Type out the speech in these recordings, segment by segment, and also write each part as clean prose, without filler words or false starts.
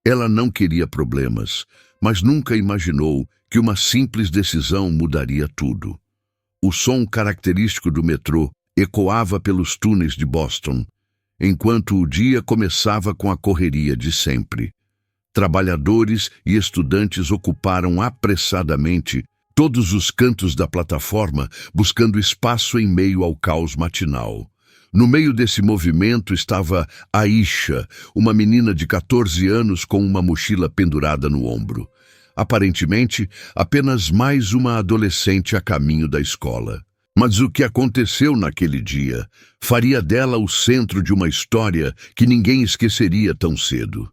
Ela não queria problemas, mas nunca imaginou que uma simples decisão mudaria tudo. O som característico do metrô ecoava pelos túneis de Boston, enquanto o dia começava com a correria de sempre. Trabalhadores e estudantes ocuparam apressadamente todos os cantos da plataforma, buscando espaço em meio ao caos matinal. No meio desse movimento estava Aisha, uma menina de 14 anos com uma mochila pendurada no ombro. Aparentemente, apenas mais uma adolescente a caminho da escola. Mas o que aconteceu naquele dia faria dela o centro de uma história que ninguém esqueceria tão cedo.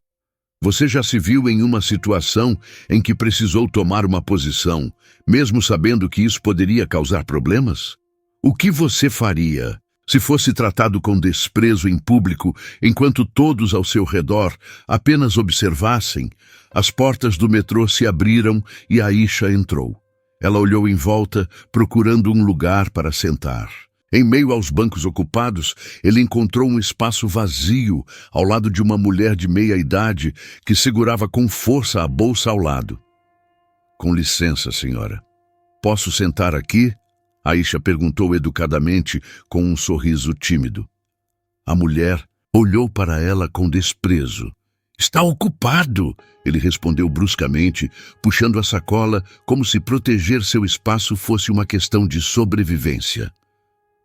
Você já se viu em uma situação em que precisou tomar uma posição, mesmo sabendo que isso poderia causar problemas? O que você faria se fosse tratado com desprezo em público, enquanto todos ao seu redor apenas observassem? As portas do metrô se abriram e Aisha entrou. Ela olhou em volta, procurando um lugar para sentar. Em meio aos bancos ocupados, ele encontrou um espaço vazio, ao lado de uma mulher de meia-idade que segurava com força a bolsa ao lado. "Com licença, senhora. Posso sentar aqui?" Aisha perguntou educadamente, com um sorriso tímido. A mulher olhou para ela com desprezo. "Está ocupado!" ele respondeu bruscamente, puxando a sacola como se proteger seu espaço fosse uma questão de sobrevivência.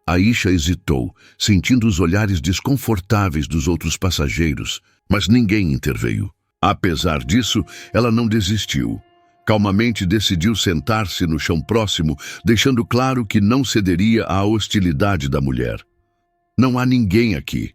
Aisha hesitou, sentindo os olhares desconfortáveis dos outros passageiros, mas ninguém interveio. Apesar disso, ela não desistiu. Calmamente decidiu sentar-se no chão próximo, deixando claro que não cederia à hostilidade da mulher. "Não há ninguém aqui."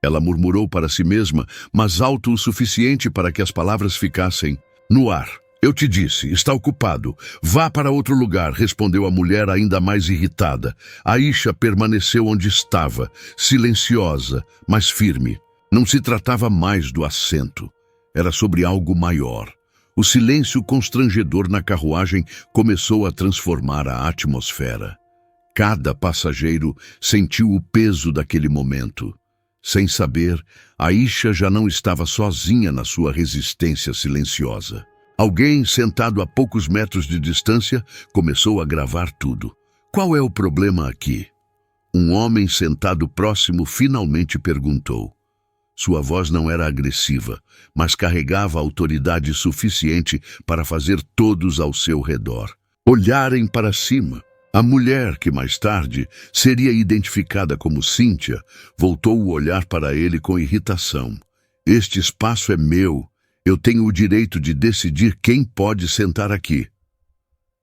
Ela murmurou para si mesma, mas alto o suficiente para que as palavras ficassem no ar. "Eu te disse, está ocupado. Vá para outro lugar", respondeu a mulher ainda mais irritada. Aisha permaneceu onde estava, silenciosa, mas firme. Não se tratava mais do assento. Era sobre algo maior. O silêncio constrangedor na carruagem começou a transformar a atmosfera. Cada passageiro sentiu o peso daquele momento. Sem saber, Aisha já não estava sozinha na sua resistência silenciosa. Alguém, sentado a poucos metros de distância, começou a gravar tudo. "Qual é o problema aqui?" Um homem sentado próximo finalmente perguntou. Sua voz não era agressiva, mas carregava autoridade suficiente para fazer todos ao seu redor olharem para cima. A mulher, que mais tarde seria identificada como Cynthia, voltou o olhar para ele com irritação. "Este espaço é meu. Eu tenho o direito de decidir quem pode sentar aqui."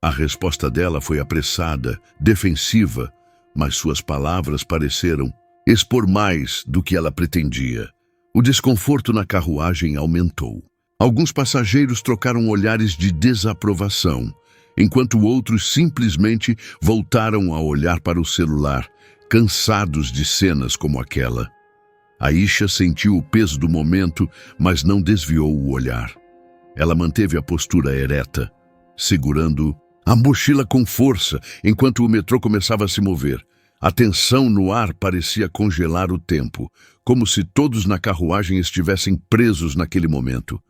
A resposta dela foi apressada, defensiva, mas suas palavras pareceram expor mais do que ela pretendia. O desconforto na carruagem aumentou. Alguns passageiros trocaram olhares de desaprovação, enquanto outros simplesmente voltaram a olhar para o celular, cansados de cenas como aquela. Aisha sentiu o peso do momento, mas não desviou o olhar. Ela manteve a postura ereta, segurando a mochila com força, enquanto o metrô começava a se mover. A tensão no ar parecia congelar o tempo, como se todos na carruagem estivessem presos naquele momento.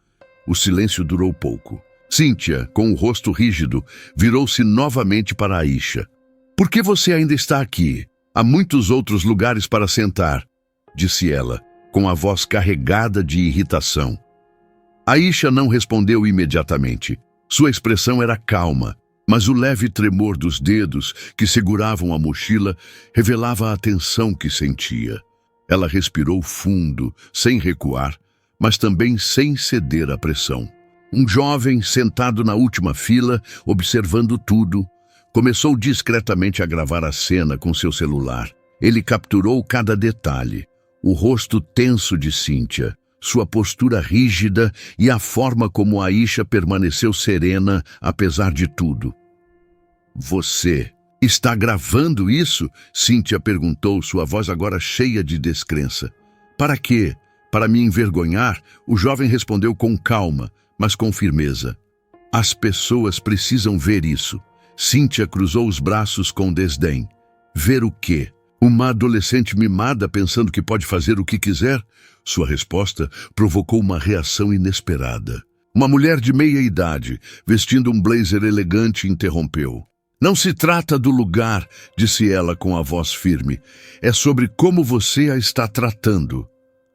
O silêncio durou pouco. Cynthia, com o rosto rígido, virou-se novamente para Aisha. "Por que você ainda está aqui? Há muitos outros lugares para sentar", disse ela, com a voz carregada de irritação. Aisha não respondeu imediatamente. Sua expressão era calma, mas o leve tremor dos dedos que seguravam a mochila revelava a tensão que sentia. Ela respirou fundo, sem recuar, mas também sem ceder à pressão. Um jovem, sentado na última fila, observando tudo, começou discretamente a gravar a cena com seu celular. Ele capturou cada detalhe: o rosto tenso de Cynthia, sua postura rígida e a forma como Aisha permaneceu serena apesar de tudo. "Você está gravando isso?" Cynthia perguntou, sua voz agora cheia de descrença. "Para quê? Para me envergonhar?" O jovem respondeu com calma, mas com firmeza. "As pessoas precisam ver isso." Cynthia cruzou os braços com desdém. "Ver o quê?" Uma adolescente mimada pensando que pode fazer o que quiser? Sua resposta provocou uma reação inesperada. Uma mulher de meia idade, vestindo um blazer elegante, interrompeu. Não se trata do lugar, disse ela com a voz firme. É sobre como você a está tratando.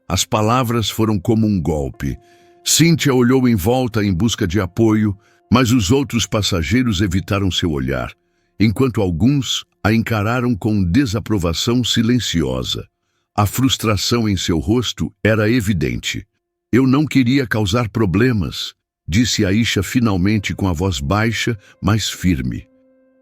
As palavras foram como um golpe. Cíntia olhou em volta em busca de apoio, mas os outros passageiros evitaram seu olhar, enquanto alguns a encararam com desaprovação silenciosa. A frustração em seu rosto era evidente. Eu não queria causar problemas, disse Aisha finalmente com a voz baixa, mas firme.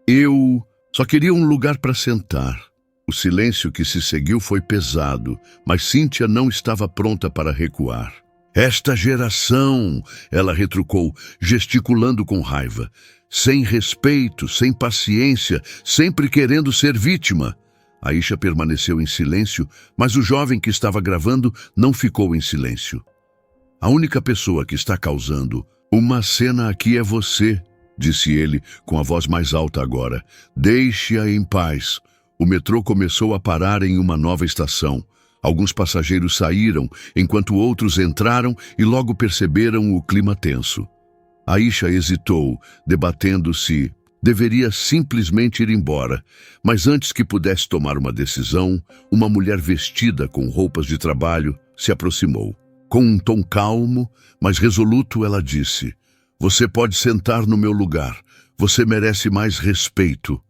Eu só queria um lugar para sentar. O silêncio que se seguiu foi pesado, mas Cíntia não estava pronta para recuar. Esta geração, ela retrucou, gesticulando com raiva. Sem respeito, sem paciência, sempre querendo ser vítima. Aisha permaneceu em silêncio, mas o jovem que estava gravando não ficou em silêncio. A única pessoa que está causando uma cena aqui é você, disse ele com a voz mais alta agora. Deixe-a em paz. O metrô começou a parar em uma nova estação. Alguns passageiros saíram, enquanto outros entraram e logo perceberam o clima tenso. Aisha hesitou, debatendo se deveria simplesmente ir embora, mas antes que pudesse tomar uma decisão, uma mulher vestida com roupas de trabalho se aproximou. Com um tom calmo, mas resoluto, ela disse: "Você pode sentar no meu lugar. Você merece mais respeito."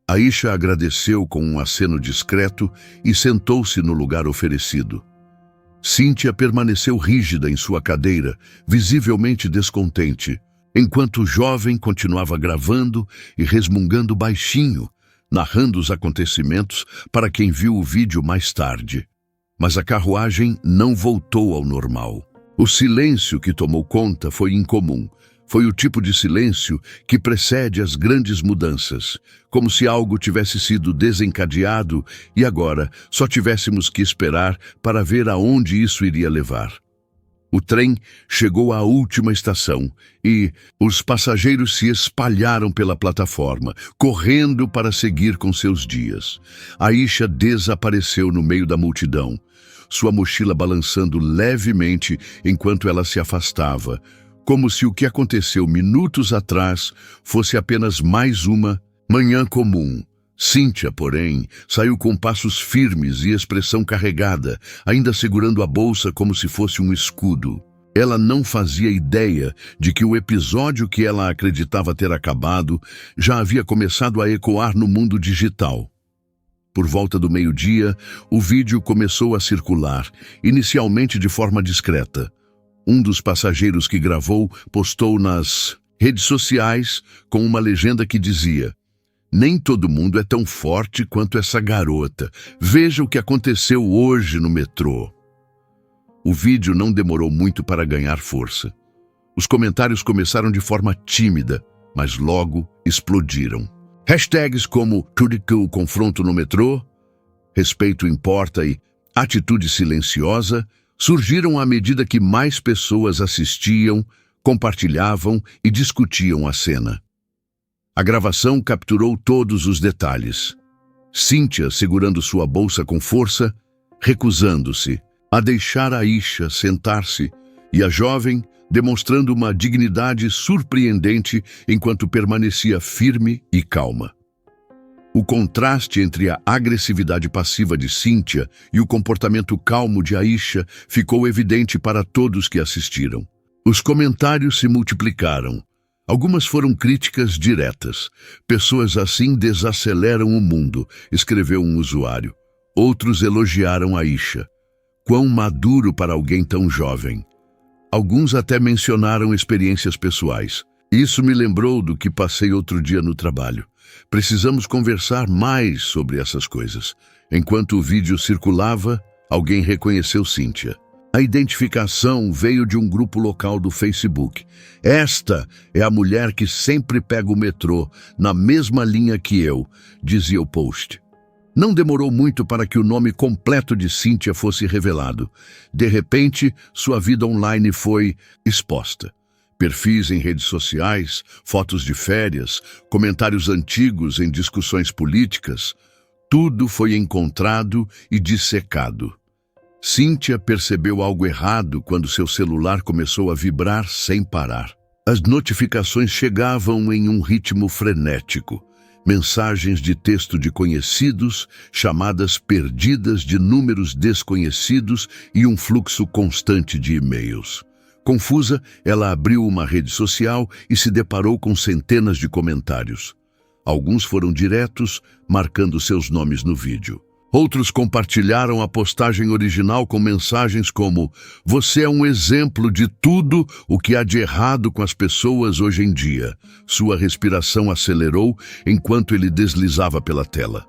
Aisha agradeceu com um aceno discreto e sentou-se no lugar oferecido. Cíntia permaneceu rígida em sua cadeira, visivelmente descontente, enquanto o jovem continuava gravando e resmungando baixinho, narrando os acontecimentos para quem viu o vídeo mais tarde. Mas a carruagem não voltou ao normal. O silêncio que tomou conta foi incomum. Foi o tipo de silêncio que precede as grandes mudanças, como se algo tivesse sido desencadeado e agora só tivéssemos que esperar para ver aonde isso iria levar. O trem chegou à última estação e os passageiros se espalharam pela plataforma, correndo para seguir com seus dias. Aisha desapareceu no meio da multidão, sua mochila balançando levemente enquanto ela se afastava, como se o que aconteceu minutos atrás fosse apenas mais uma manhã comum. Cíntia, porém, saiu com passos firmes e expressão carregada, ainda segurando a bolsa como se fosse um escudo. Ela não fazia ideia de que o episódio que ela acreditava ter acabado já havia começado a ecoar no mundo digital. Por volta do meio-dia, o vídeo começou a circular, inicialmente de forma discreta. Um dos passageiros que gravou postou nas redes sociais com uma legenda que dizia: "Nem todo mundo é tão forte quanto essa garota. Veja o que aconteceu hoje no metrô." O vídeo não demorou muito para ganhar força. Os comentários começaram de forma tímida, mas logo explodiram. Hashtags como "o confronto no metrô", "respeito importa" e "atitude silenciosa" surgiram à medida que mais pessoas assistiam, compartilhavam e discutiam a cena. A gravação capturou todos os detalhes. Cíntia segurando sua bolsa com força, recusando-se a deixar Aisha sentar-se, e a jovem demonstrando uma dignidade surpreendente enquanto permanecia firme e calma. O contraste entre a agressividade passiva de Cíntia e o comportamento calmo de Aisha ficou evidente para todos que assistiram. Os comentários se multiplicaram. Algumas foram críticas diretas. "Pessoas assim desaceleram o mundo", escreveu um usuário. Outros elogiaram Aisha. "Quão maduro para alguém tão jovem." Alguns até mencionaram experiências pessoais. "Isso me lembrou do que passei outro dia no trabalho. Precisamos conversar mais sobre essas coisas." Enquanto o vídeo circulava, alguém reconheceu Cíntia. A identificação veio de um grupo local do Facebook. "Esta é a mulher que sempre pega o metrô, na mesma linha que eu", dizia o post. Não demorou muito para que o nome completo de Cíntia fosse revelado. De repente, sua vida online foi exposta. Perfis em redes sociais, fotos de férias, comentários antigos em discussões políticas, Tudo foi encontrado e dissecado. Cíntia percebeu algo errado quando seu celular começou a vibrar sem parar. As notificações chegavam em um ritmo frenético. Mensagens de texto de conhecidos, chamadas perdidas de números desconhecidos e um fluxo constante de e-mails. Confusa, ela abriu uma rede social e se deparou com centenas de comentários. Alguns foram diretos, marcando seus nomes no vídeo. Outros compartilharam a postagem original com mensagens como: "Você é um exemplo de tudo o que há de errado com as pessoas hoje em dia." Sua respiração acelerou enquanto ele deslizava pela tela.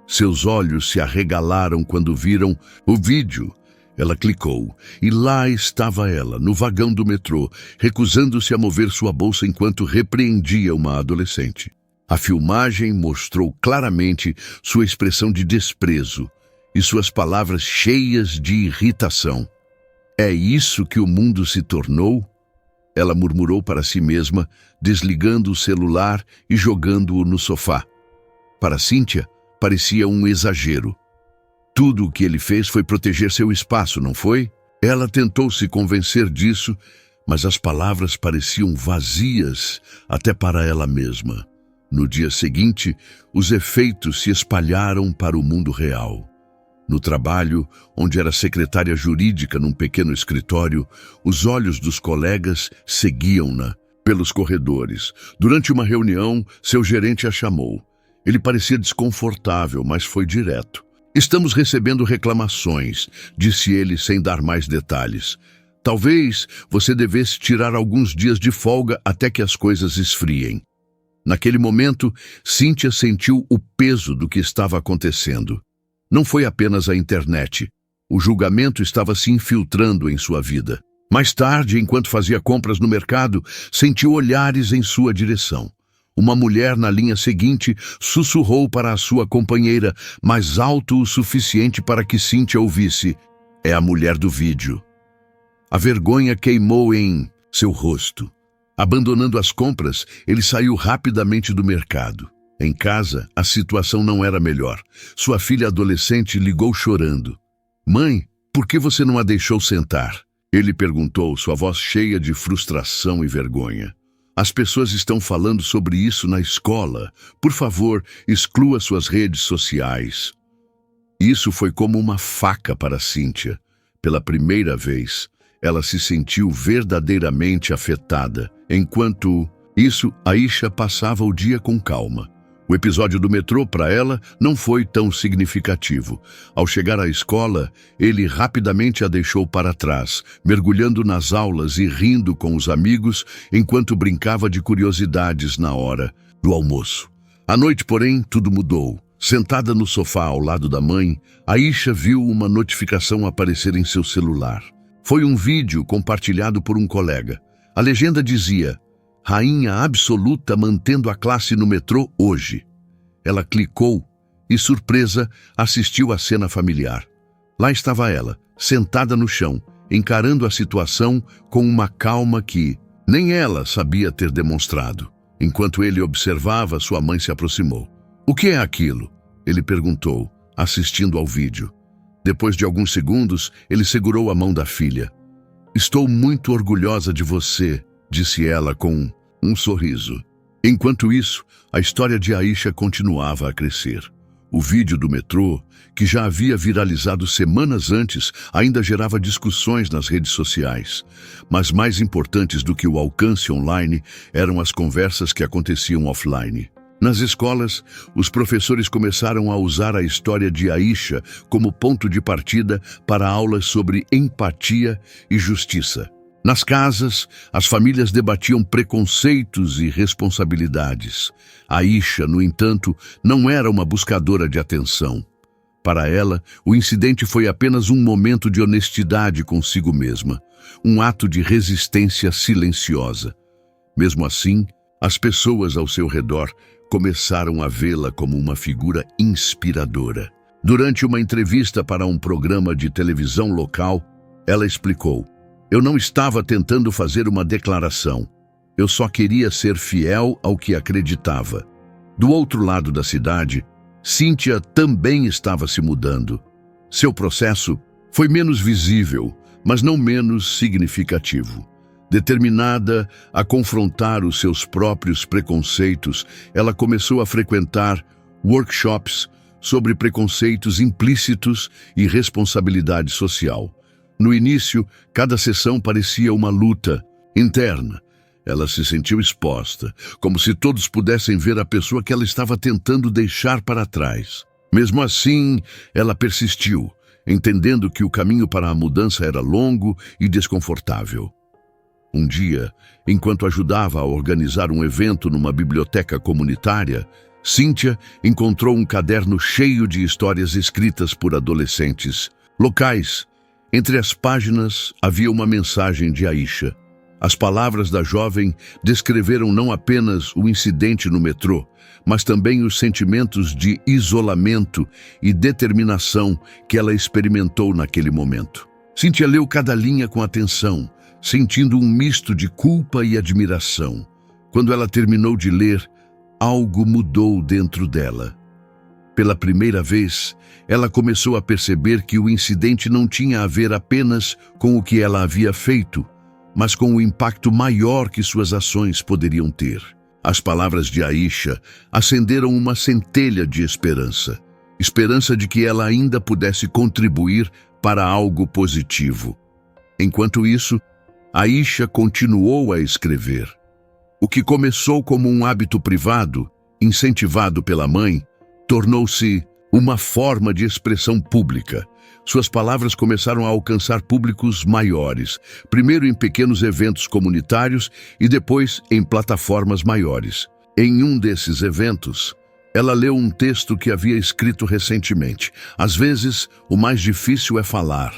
Seus olhos se arregalaram quando viram o vídeo. Ela clicou, e lá estava ela, no vagão do metrô, recusando-se a mover sua bolsa enquanto repreendia uma adolescente. A filmagem mostrou claramente sua expressão de desprezo e suas palavras cheias de irritação. "É isso que o mundo se tornou?" Ela murmurou para si mesma, desligando o celular e jogando-o no sofá. Para Cíntia, parecia um exagero. Tudo o que ele fez foi proteger seu espaço, não foi? Ela tentou se convencer disso, mas as palavras pareciam vazias até para ela mesma. No dia seguinte, os efeitos se espalharam para o mundo real. No trabalho, onde era secretária jurídica num pequeno escritório, os olhos dos colegas seguiam-na pelos corredores. Durante uma reunião, seu gerente a chamou. Ele parecia desconfortável, mas foi direto. "Estamos recebendo reclamações", disse ele sem dar mais detalhes. "Talvez você devesse tirar alguns dias de folga até que as coisas esfriem." Naquele momento, Cíntia sentiu o peso do que estava acontecendo. Não foi apenas a internet. O julgamento estava se infiltrando em sua vida. Mais tarde, enquanto fazia compras no mercado, sentiu olhares em sua direção. Uma mulher na linha seguinte sussurrou para a sua companheira, mais alto o suficiente para que Cíntia ouvisse: "É a mulher do vídeo." A vergonha queimou em seu rosto. Abandonando as compras, ele saiu rapidamente do mercado. Em casa, a situação não era melhor. Sua filha adolescente ligou chorando. "Mãe, por que você não a deixou sentar?" Ele perguntou, sua voz cheia de frustração e vergonha. "As pessoas estão falando sobre isso na escola. Por favor, exclua suas redes sociais." Isso foi como uma faca para Cíntia. Pela primeira vez, ela se sentiu verdadeiramente afetada. Enquanto isso, Aisha passava o dia com calma. O episódio do metrô, para ela, não foi tão significativo. Ao chegar à escola, ele rapidamente a deixou para trás, mergulhando nas aulas e rindo com os amigos enquanto brincava de curiosidades na hora do almoço. À noite, porém, tudo mudou. Sentada no sofá ao lado da mãe, Aisha viu uma notificação aparecer em seu celular. Foi um vídeo compartilhado por um colega. A legenda dizia: "Rainha absoluta mantendo a classe no metrô hoje." Ela clicou e, surpresa, assistiu à cena familiar. Lá estava ela, sentada no chão, encarando a situação com uma calma que nem ela sabia ter demonstrado. Enquanto ele observava, sua mãe se aproximou. "O que é aquilo?" ele perguntou, assistindo ao vídeo. Depois de alguns segundos, ele segurou a mão da filha. "Estou muito orgulhosa de você", disse ela com um sorriso. Enquanto isso, a história de Aisha continuava a crescer. O vídeo do metrô, que já havia viralizado semanas antes, ainda gerava discussões nas redes sociais. Mas mais importantes do que o alcance online eram as conversas que aconteciam offline. Nas escolas, os professores começaram a usar a história de Aisha como ponto de partida para aulas sobre empatia e justiça. Nas casas, as famílias debatiam preconceitos e responsabilidades. Aisha, no entanto, não era uma buscadora de atenção. Para ela, o incidente foi apenas um momento de honestidade consigo mesma, um ato de resistência silenciosa. Mesmo assim, as pessoas ao seu redor começaram a vê-la como uma figura inspiradora. Durante uma entrevista para um programa de televisão local, ela explicou: "Eu não estava tentando fazer uma declaração. Eu só queria ser fiel ao que acreditava." Do outro lado da cidade, Cíntia também estava se mudando. Seu processo foi menos visível, mas não menos significativo. Determinada a confrontar os seus próprios preconceitos, ela começou a frequentar workshops sobre preconceitos implícitos e responsabilidade social. No início, cada sessão parecia uma luta interna. Ela se sentiu exposta, como se todos pudessem ver a pessoa que ela estava tentando deixar para trás. Mesmo assim, ela persistiu, entendendo que o caminho para a mudança era longo e desconfortável. Um dia, enquanto ajudava a organizar um evento numa biblioteca comunitária, Cíntia encontrou um caderno cheio de histórias escritas por adolescentes locais. Entre as páginas havia uma mensagem de Aisha. As palavras da jovem descreveram não apenas o incidente no metrô, mas também os sentimentos de isolamento e determinação que ela experimentou naquele momento. Cíntia leu cada linha com atenção, sentindo um misto de culpa e admiração. Quando ela terminou de ler, algo mudou dentro dela. Pela primeira vez, ela começou a perceber que o incidente não tinha a ver apenas com o que ela havia feito, mas com o impacto maior que suas ações poderiam ter. As palavras de Aisha acenderam uma centelha de esperança. Esperança de que ela ainda pudesse contribuir para algo positivo. Enquanto isso, Aisha continuou a escrever. O que começou como um hábito privado, incentivado pela mãe, tornou-se uma forma de expressão pública. Suas palavras começaram a alcançar públicos maiores, primeiro em pequenos eventos comunitários e depois em plataformas maiores. Em um desses eventos, ela leu um texto que havia escrito recentemente. Às vezes, o mais difícil é falar.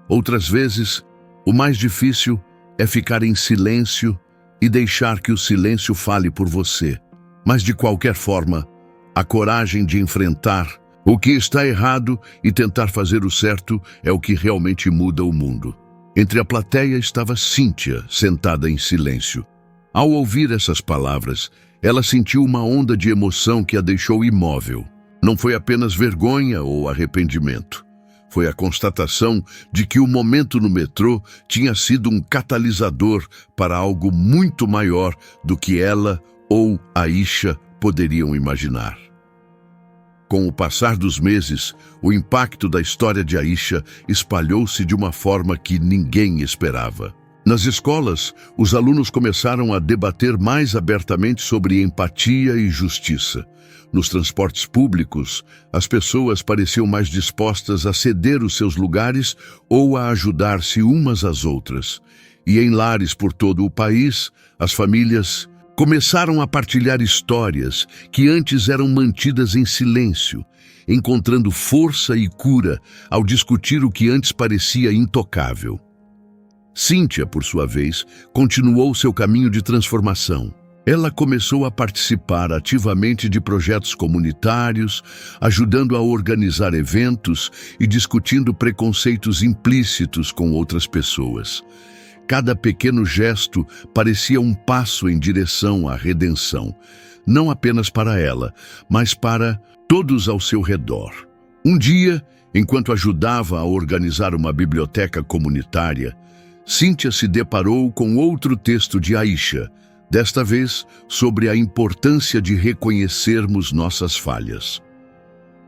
Outras vezes, o mais difícil é ficar em silêncio e deixar que o silêncio fale por você. Mas, de qualquer forma, a coragem de enfrentar o que está errado e tentar fazer o certo é o que realmente muda o mundo. Entre a plateia estava Cíntia, sentada em silêncio. Ao ouvir essas palavras, ela sentiu uma onda de emoção que a deixou imóvel. Não foi apenas vergonha ou arrependimento. Foi a constatação de que o momento no metrô tinha sido um catalisador para algo muito maior do que ela ou Aisha poderiam imaginar. Com o passar dos meses, o impacto da história de Aisha espalhou-se de uma forma que ninguém esperava. Nas escolas, os alunos começaram a debater mais abertamente sobre empatia e justiça. Nos transportes públicos, as pessoas pareciam mais dispostas a ceder os seus lugares ou a ajudar-se umas às outras. E em lares por todo o país, as famílias começaram a partilhar histórias que antes eram mantidas em silêncio, encontrando força e cura ao discutir o que antes parecia intocável. Cíntia, por sua vez, continuou seu caminho de transformação. Ela começou a participar ativamente de projetos comunitários, ajudando a organizar eventos e discutindo preconceitos implícitos com outras pessoas. Cada pequeno gesto parecia um passo em direção à redenção, não apenas para ela, mas para todos ao seu redor. Um dia, enquanto ajudava a organizar uma biblioteca comunitária, Cíntia se deparou com outro texto de Aisha, desta vez sobre a importância de reconhecermos nossas falhas.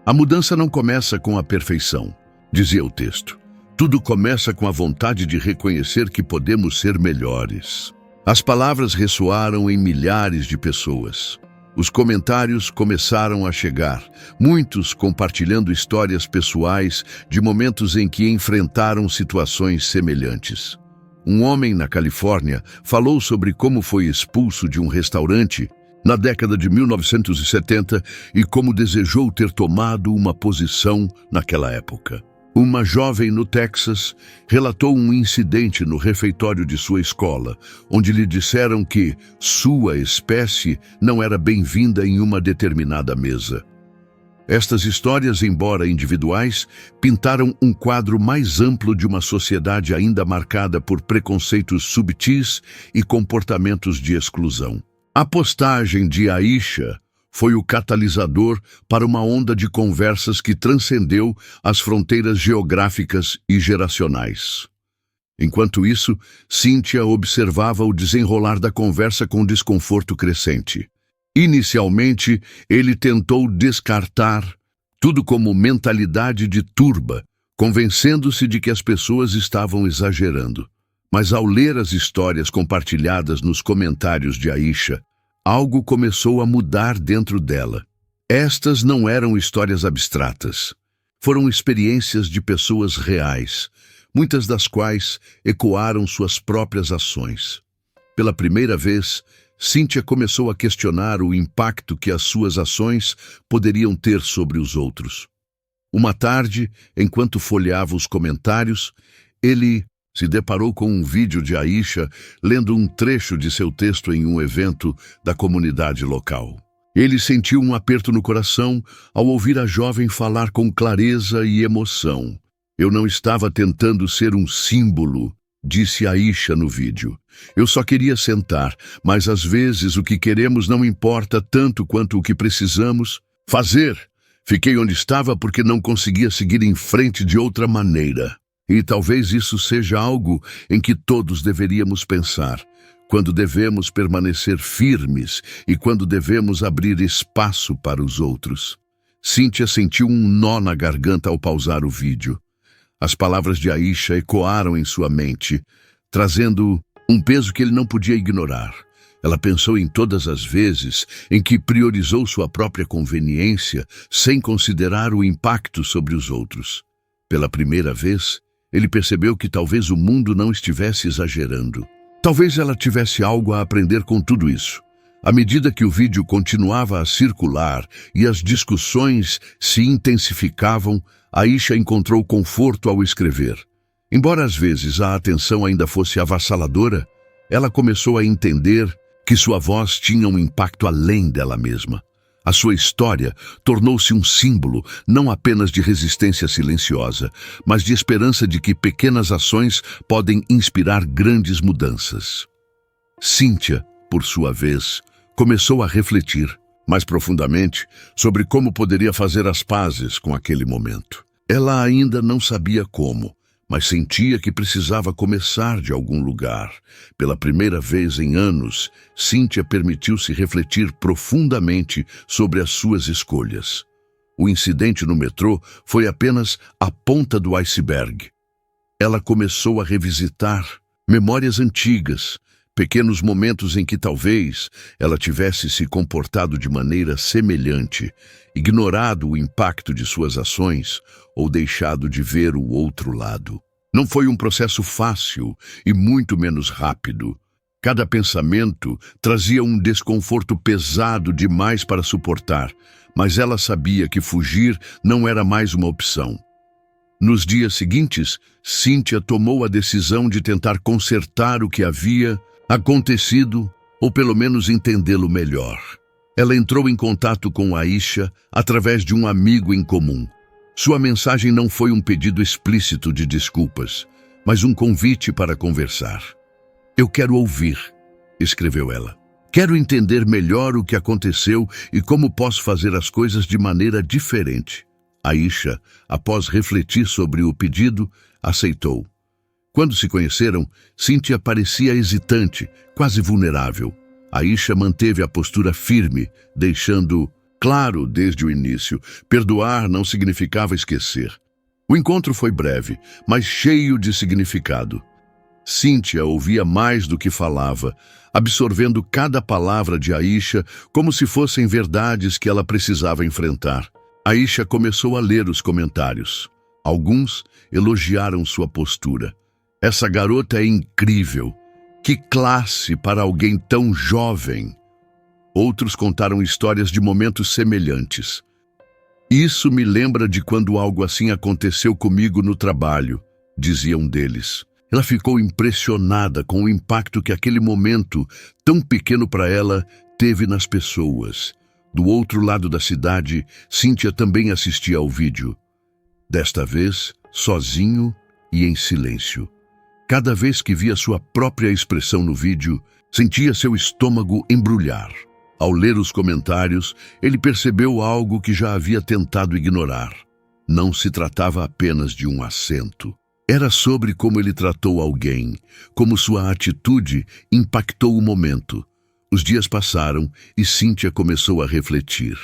A mudança não começa com a perfeição, dizia o texto. Tudo começa com a vontade de reconhecer que podemos ser melhores. As palavras ressoaram em milhares de pessoas. Os comentários começaram a chegar, muitos compartilhando histórias pessoais de momentos em que enfrentaram situações semelhantes. Um homem na Califórnia falou sobre como foi expulso de um restaurante na década de 1970 e como desejou ter tomado uma posição naquela época. Uma jovem no Texas relatou um incidente no refeitório de sua escola, onde lhe disseram que sua espécie não era bem-vinda em uma determinada mesa. Estas histórias, embora individuais, pintaram um quadro mais amplo de uma sociedade ainda marcada por preconceitos subtis e comportamentos de exclusão. A postagem de Aisha foi o catalisador para uma onda de conversas que transcendeu as fronteiras geográficas e geracionais. Enquanto isso, Cíntia observava o desenrolar da conversa com desconforto crescente. Inicialmente, ele tentou descartar tudo como mentalidade de turba, convencendo-se de que as pessoas estavam exagerando. Mas ao ler as histórias compartilhadas nos comentários de Aisha, algo começou a mudar dentro dela. Estas não eram histórias abstratas. Foram experiências de pessoas reais, muitas das quais ecoaram suas próprias ações. Pela primeira vez, Cíntia começou a questionar o impacto que as suas ações poderiam ter sobre os outros. Uma tarde, enquanto folheava os comentários, ele se deparou com um vídeo de Aisha lendo um trecho de seu texto em um evento da comunidade local. Ele sentiu um aperto no coração ao ouvir a jovem falar com clareza e emoção. "Eu não estava tentando ser um símbolo", disse Aisha no vídeo. "Eu só queria sentar, mas às vezes o que queremos não importa tanto quanto o que precisamos fazer. Fiquei onde estava porque não conseguia seguir em frente de outra maneira. E talvez isso seja algo em que todos deveríamos pensar, quando devemos permanecer firmes e quando devemos abrir espaço para os outros." Cíntia sentiu um nó na garganta ao pausar o vídeo. As palavras de Aisha ecoaram em sua mente, trazendo um peso que ele não podia ignorar. Ela pensou em todas as vezes em que priorizou sua própria conveniência sem considerar o impacto sobre os outros. Pela primeira vez, ele percebeu que talvez o mundo não estivesse exagerando. Talvez ela tivesse algo a aprender com tudo isso. À medida que o vídeo continuava a circular e as discussões se intensificavam, Aisha encontrou conforto ao escrever. Embora às vezes a atenção ainda fosse avassaladora, ela começou a entender que sua voz tinha um impacto além dela mesma. A sua história tornou-se um símbolo não apenas de resistência silenciosa, mas de esperança de que pequenas ações podem inspirar grandes mudanças. Cíntia, por sua vez, começou a refletir mais profundamente sobre como poderia fazer as pazes com aquele momento. Ela ainda não sabia como, mas sentia que precisava começar de algum lugar. Pela primeira vez em anos, Cíntia permitiu-se refletir profundamente sobre as suas escolhas. O incidente no metrô foi apenas a ponta do iceberg. Ela começou a revisitar memórias antigas, pequenos momentos em que talvez ela tivesse se comportado de maneira semelhante, ignorado o impacto de suas ações ou deixado de ver o outro lado. Não foi um processo fácil e muito menos rápido. Cada pensamento trazia um desconforto pesado demais para suportar, mas ela sabia que fugir não era mais uma opção. Nos dias seguintes, Cíntia tomou a decisão de tentar consertar o que havia acontecido, ou pelo menos entendê-lo melhor. Ela entrou em contato com Aisha através de um amigo em comum. Sua mensagem não foi um pedido explícito de desculpas, mas um convite para conversar. "Eu quero ouvir", escreveu ela. "Quero entender melhor o que aconteceu e como posso fazer as coisas de maneira diferente." Aisha, após refletir sobre o pedido, aceitou. Quando se conheceram, Cíntia parecia hesitante, quase vulnerável. Aisha manteve a postura firme, deixando claro desde o início: perdoar não significava esquecer. O encontro foi breve, mas cheio de significado. Cíntia ouvia mais do que falava, absorvendo cada palavra de Aisha como se fossem verdades que ela precisava enfrentar. Aisha começou a ler os comentários. Alguns elogiaram sua postura. "Essa garota é incrível. Que classe para alguém tão jovem." Outros contaram histórias de momentos semelhantes. "Isso me lembra de quando algo assim aconteceu comigo no trabalho", dizia um deles. Ela ficou impressionada com o impacto que aquele momento, tão pequeno para ela, teve nas pessoas. Do outro lado da cidade, Cíntia também assistia ao vídeo. Desta vez, sozinho e em silêncio. Cada vez que via sua própria expressão no vídeo, sentia seu estômago embrulhar. Ao ler os comentários, ele percebeu algo que já havia tentado ignorar. Não se tratava apenas de um acento. Era sobre como ele tratou alguém, como sua atitude impactou o momento. Os dias passaram e Cíntia começou a refletir.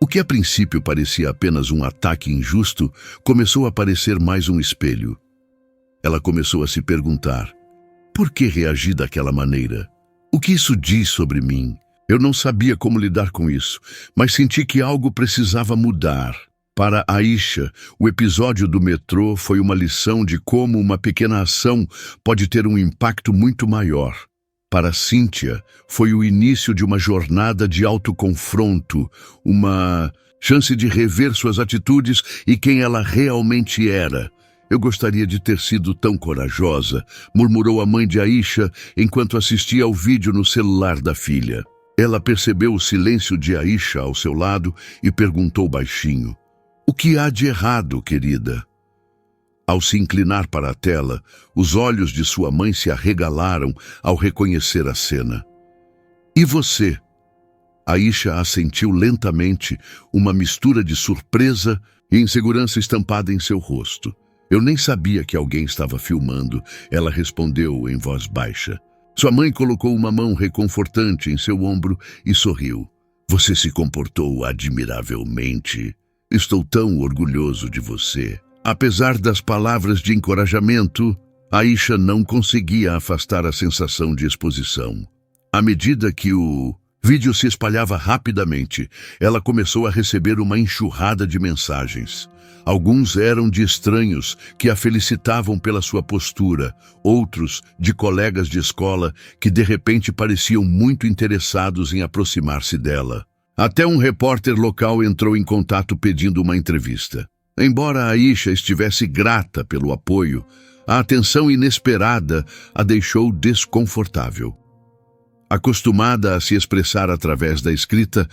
O que a princípio parecia apenas um ataque injusto, começou a parecer mais um espelho. Ela começou a se perguntar: por que reagi daquela maneira? O que isso diz sobre mim? Eu não sabia como lidar com isso, mas senti que algo precisava mudar. Para Aisha, o episódio do metrô foi uma lição de como uma pequena ação pode ter um impacto muito maior. Para Cíntia, foi o início de uma jornada de autoconfronto, uma chance de rever suas atitudes e quem ela realmente era. Eu gostaria de ter sido tão corajosa, murmurou a mãe de Aisha enquanto assistia ao vídeo no celular da filha. Ela percebeu o silêncio de Aisha ao seu lado e perguntou baixinho: o que há de errado, querida? Ao se inclinar para a tela, os olhos de sua mãe se arregalaram ao reconhecer a cena. E você? Aisha assentiu lentamente, uma mistura de surpresa e insegurança estampada em seu rosto. Eu nem sabia que alguém estava filmando, ela respondeu em voz baixa. Sua mãe colocou uma mão reconfortante em seu ombro e sorriu. Você se comportou admiravelmente. Estou tão orgulhoso de você. Apesar das palavras de encorajamento, Aisha não conseguia afastar a sensação de exposição. À medida que o vídeo se espalhava rapidamente, ela começou a receber uma enxurrada de mensagens. Alguns eram de estranhos que a felicitavam pela sua postura, outros de colegas de escola que de repente pareciam muito interessados em aproximar-se dela. Até um repórter local entrou em contato pedindo uma entrevista. Embora Aisha estivesse grata pelo apoio, a atenção inesperada a deixou desconfortável. Acostumada a se expressar através da escrita,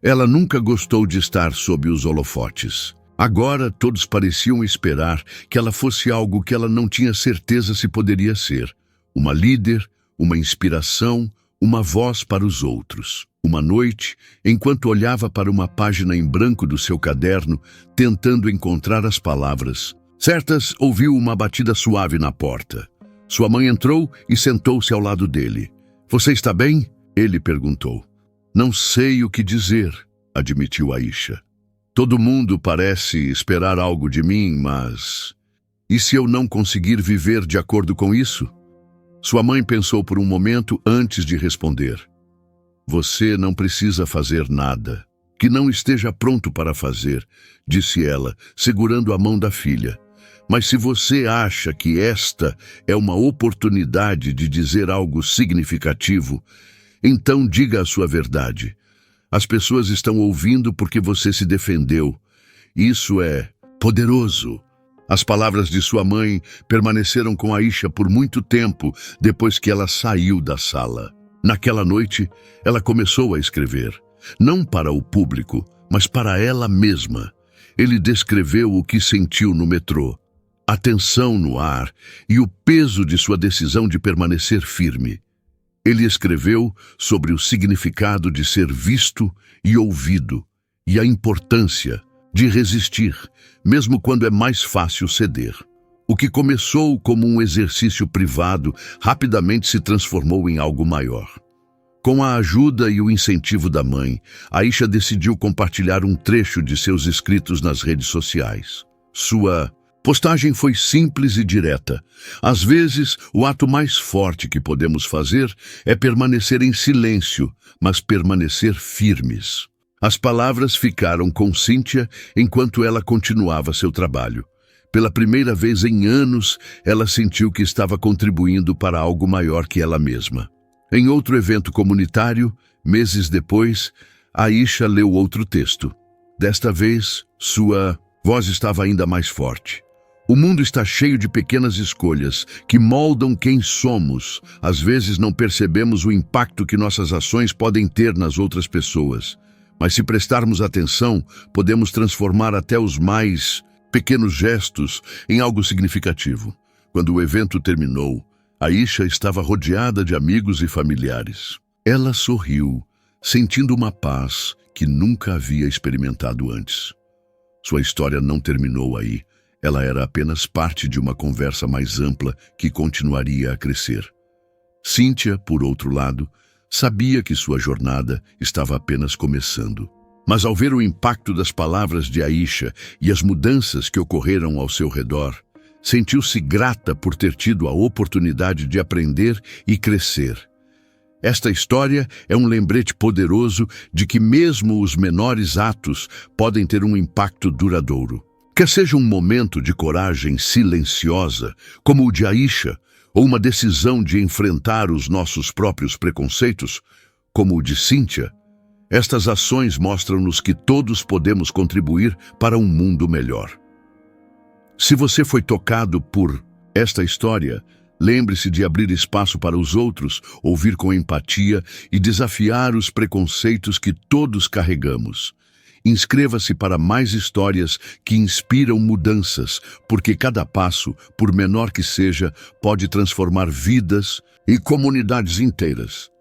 ela nunca gostou de estar sob os holofotes. Agora todos pareciam esperar que ela fosse algo que ela não tinha certeza se poderia ser. Uma líder, uma inspiração, uma voz para os outros. Uma noite, enquanto olhava para uma página em branco do seu caderno, tentando encontrar as palavras certas, ouviu uma batida suave na porta. Sua mãe entrou e sentou-se ao lado dele. Você está bem? Ele perguntou. Não sei o que dizer, admitiu Aisha. Todo mundo parece esperar algo de mim, mas... E se eu não conseguir viver de acordo com isso? Sua mãe pensou por um momento antes de responder. Você não precisa fazer nada que não esteja pronto para fazer, disse ela, segurando a mão da filha. Mas se você acha que esta é uma oportunidade de dizer algo significativo, então diga a sua verdade. As pessoas estão ouvindo porque você se defendeu. Isso é poderoso. As palavras de sua mãe permaneceram com Aisha por muito tempo depois que ela saiu da sala. Naquela noite, ela começou a escrever. Não para o público, mas para ela mesma. Ele descreveu o que sentiu no metrô, a tensão no ar e o peso de sua decisão de permanecer firme. Ele escreveu sobre o significado de ser visto e ouvido e a importância de resistir, mesmo quando é mais fácil ceder. O que começou como um exercício privado rapidamente se transformou em algo maior. Com a ajuda e o incentivo da mãe, Aisha decidiu compartilhar um trecho de seus escritos nas redes sociais. Sua postagem foi simples e direta. Às vezes, o ato mais forte que podemos fazer é permanecer em silêncio, mas permanecer firmes. As palavras ficaram com Cíntia enquanto ela continuava seu trabalho. Pela primeira vez em anos, ela sentiu que estava contribuindo para algo maior que ela mesma. Em outro evento comunitário, meses depois, Aisha leu outro texto. Desta vez, sua voz estava ainda mais forte. O mundo está cheio de pequenas escolhas que moldam quem somos. Às vezes não percebemos o impacto que nossas ações podem ter nas outras pessoas. Mas se prestarmos atenção, podemos transformar até os mais pequenos gestos em algo significativo. Quando o evento terminou, Aisha estava rodeada de amigos e familiares. Ela sorriu, sentindo uma paz que nunca havia experimentado antes. Sua história não terminou aí. Ela era apenas parte de uma conversa mais ampla que continuaria a crescer. Cíntia, por outro lado, sabia que sua jornada estava apenas começando. Mas ao ver o impacto das palavras de Aisha e as mudanças que ocorreram ao seu redor, sentiu-se grata por ter tido a oportunidade de aprender e crescer. Esta história é um lembrete poderoso de que mesmo os menores atos podem ter um impacto duradouro. Quer seja um momento de coragem silenciosa, como o de Aisha, ou uma decisão de enfrentar os nossos próprios preconceitos, como o de Cíntia, estas ações mostram-nos que todos podemos contribuir para um mundo melhor. Se você foi tocado por esta história, lembre-se de abrir espaço para os outros, ouvir com empatia e desafiar os preconceitos que todos carregamos. Inscreva-se para mais histórias que inspiram mudanças, porque cada passo, por menor que seja, pode transformar vidas e comunidades inteiras.